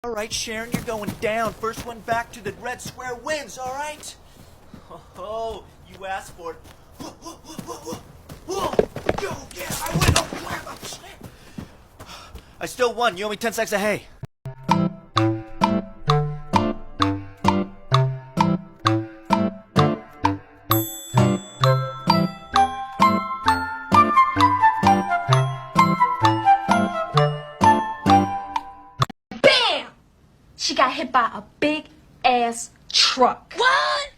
Alright, Sharon, you're going down. First one back to the red square wins, alright? Oh, you asked for it. Whoa, yeah, I win. Oh, crap. I still won. You owe me 10 sacks of hay. She got hit by a big ass truck. What?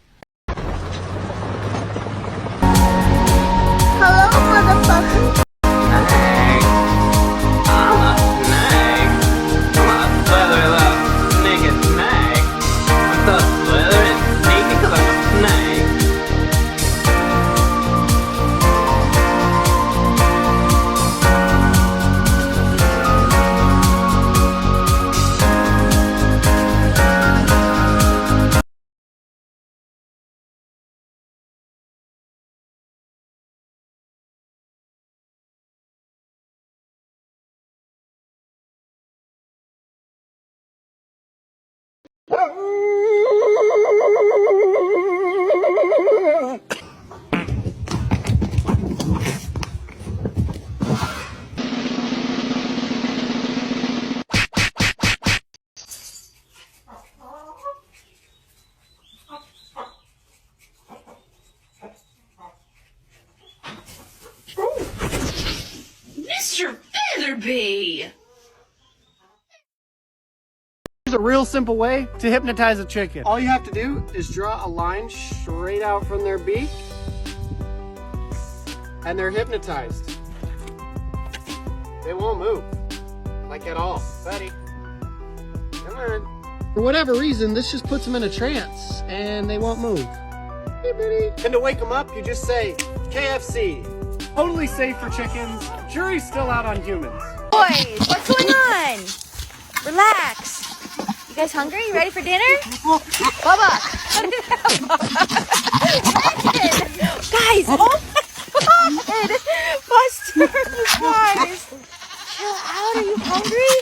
Hello, motherfucker. Snake. I'm a snake. I'm a slither naked snake. I'm so slithery and sneaky because I'm a snake. Mr. Featherby! There's a real simple way to hypnotize a chicken. All you have to do is draw a line straight out from their beak, and they're hypnotized. They won't move, like at all. Buddy, come on. For whatever reason, this just puts them in a trance, and they won't move. Hey, buddy. And to wake them up, you just say, KFC. Totally safe for chickens. Jury's still out on humans. Boys, what's going on? Relax. You guys hungry? You ready for dinner? Bubba. Guys, oh my God. Buster, you guys. Chill out. Are you hungry?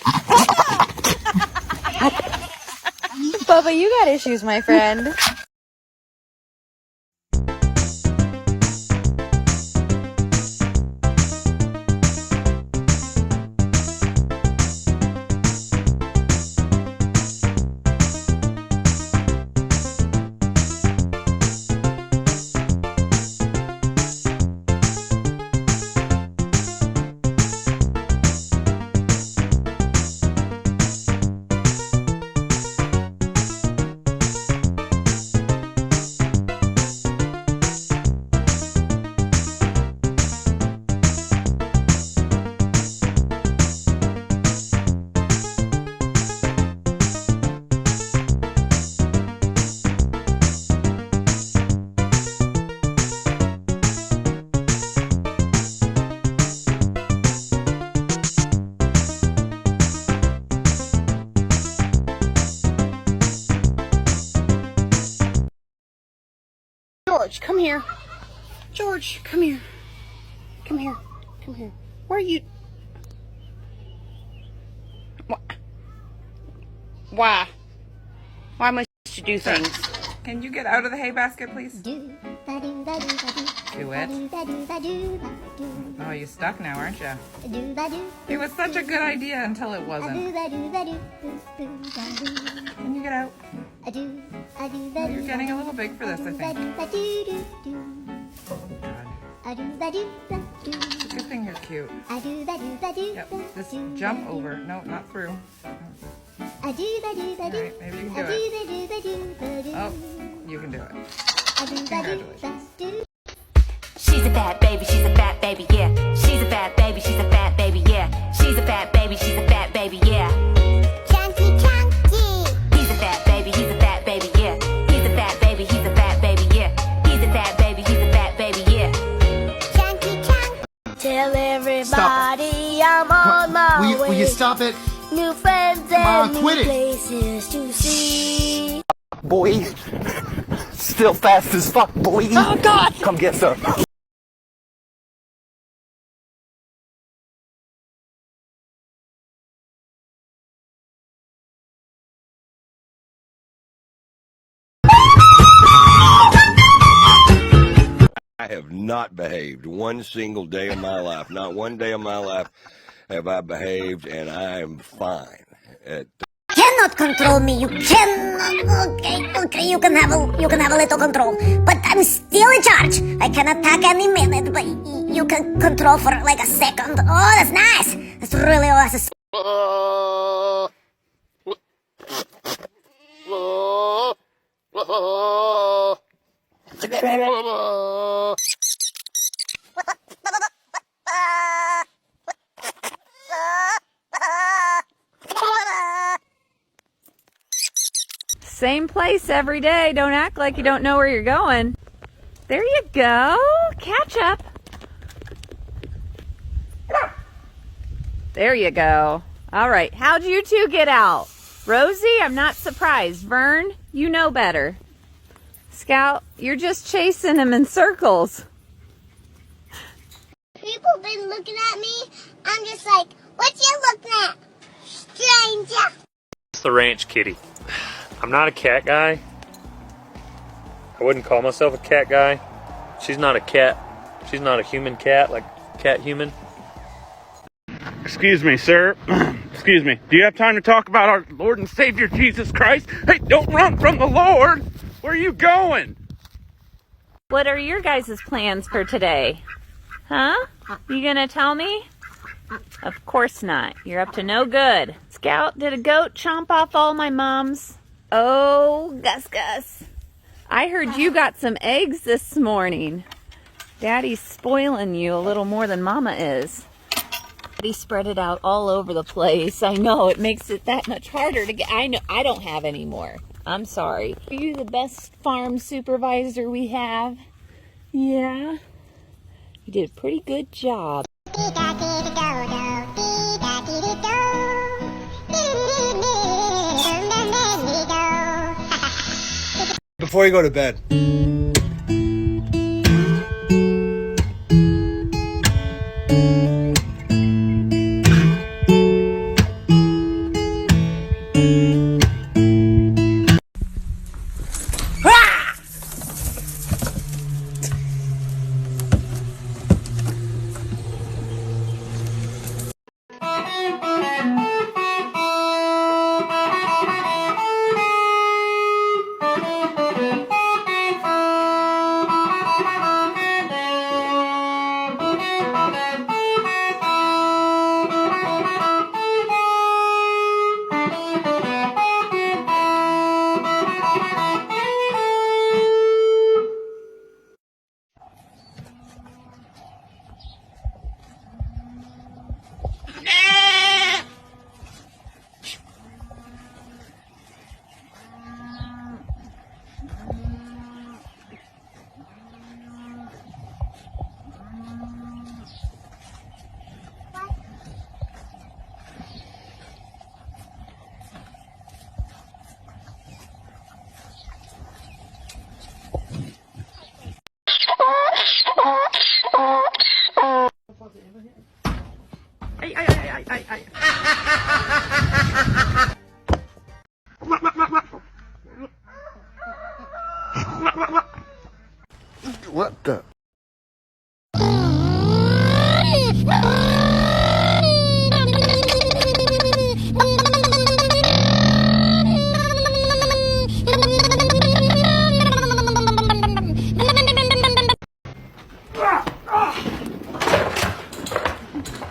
Bubba, you got issues, my friend. George, come here. George, come here. Come here. Come here. Where are you? Why? Why must you do things? Can you get out of the hay basket, please? Do it. Oh, you're stuck now, aren't you? It was such a good idea until it wasn't. Can you get out? You're getting a little big for this, I think. God. It's a good thing you're cute. Yep, just jump over. No, not through. Alright, maybe you can do it. Oh, you can do it. Congratulations. She's a bad baby, she's a fat baby, yeah. She's a bad baby, she's a fat baby, yeah. She's a bad baby, she's a fat baby, yeah. Chunky, chunky. He's a fat baby, he's a fat baby, yeah. He's a fat baby, he's a fat baby, yeah. He's a fat baby, he's a fat baby, yeah. Chunky, chunky. Tell everybody I'm on my way. Will you stop it? New friends and new quit it. places to see. Boy. Still fast as fuck, boy. Oh, God. Come get some. I have not behaved one single day of my life. Not one day of my life have I behaved, and I am fine. Cannot control me. You cannot. Okay. You can have a little control, but I'm still in charge. I can attack any minute, but you can control for like a second. Oh, that's nice. That's really awesome. Same place every day. Don't act like you don't know where you're going. There you go. Catch up. There you go. All right. How'd you two get out? Rosie, I'm not surprised. Vern, you know better. Scout, you're just chasing him in circles. People been looking at me. I'm just like, what you looking at, stranger? It's the ranch kitty. I'm not a cat guy. I wouldn't call myself a cat guy. She's not a cat. She's not a human cat, like cat human. Excuse me, sir. Excuse me. Do you have time to talk about our Lord and Savior Jesus Christ? Hey, don't run from the Lord. Where are you going? What are your guys' plans for today? Huh? You gonna tell me? Of course not. You're up to no good. Scout, did a goat chomp off all my mums? Oh, Gus. I heard you got some eggs this morning. Daddy's spoiling you a little more than Mama is. Daddy spread it out all over the place. I know, it makes it that much harder to get. I know, I don't have any more. I'm sorry. Are you the best farm supervisor we have? Yeah. You did a pretty good job. Before you go to bed. What the?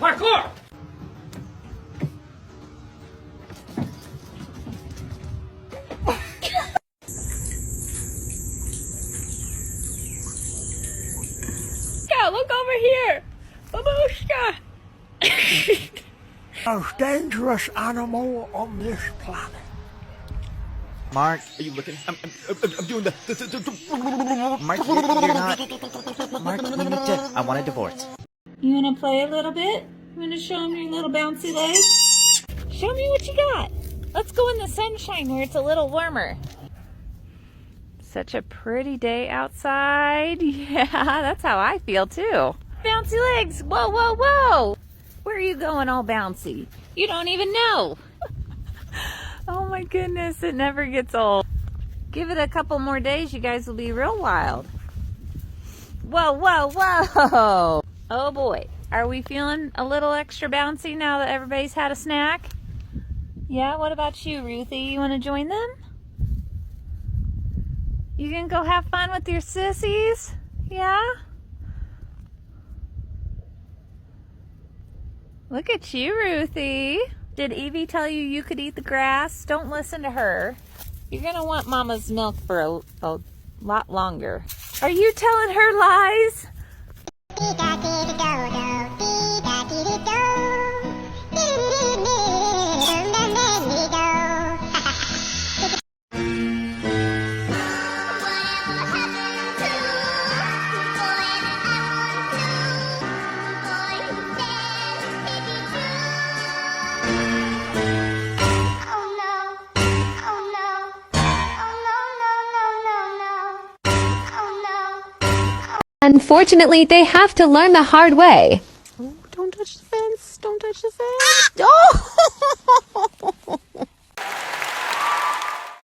Parkour! Look over here! Babushka! Most dangerous animal on this planet. Mark, are you looking? I'm doing the Mark, you're not. Mark, we need to. I want a divorce. You wanna play a little bit? You wanna show him your little bouncy legs? Show me what you got. Let's go in the sunshine where it's a little warmer. Such a pretty day outside. Yeah, that's how I feel too. Bouncy legs. Whoa, whoa, whoa. Where are you going all bouncy? You don't even know. Oh my goodness, it never gets old. Give it a couple more days, you guys will be real wild. Whoa, whoa, whoa! Oh boy, are we feeling a little extra bouncy now that everybody's had a snack? Yeah, what about you, Ruthie? You want to join them? You gonna go have fun with your sissies? Yeah? Look at you, Ruthie. Did Evie tell you you could eat the grass? Don't listen to her. You're gonna want Mama's milk for a lot longer. Are you telling her lies? Unfortunately, they have to learn the hard way. Oh, don't touch the fence. Don't touch the fence. Oh!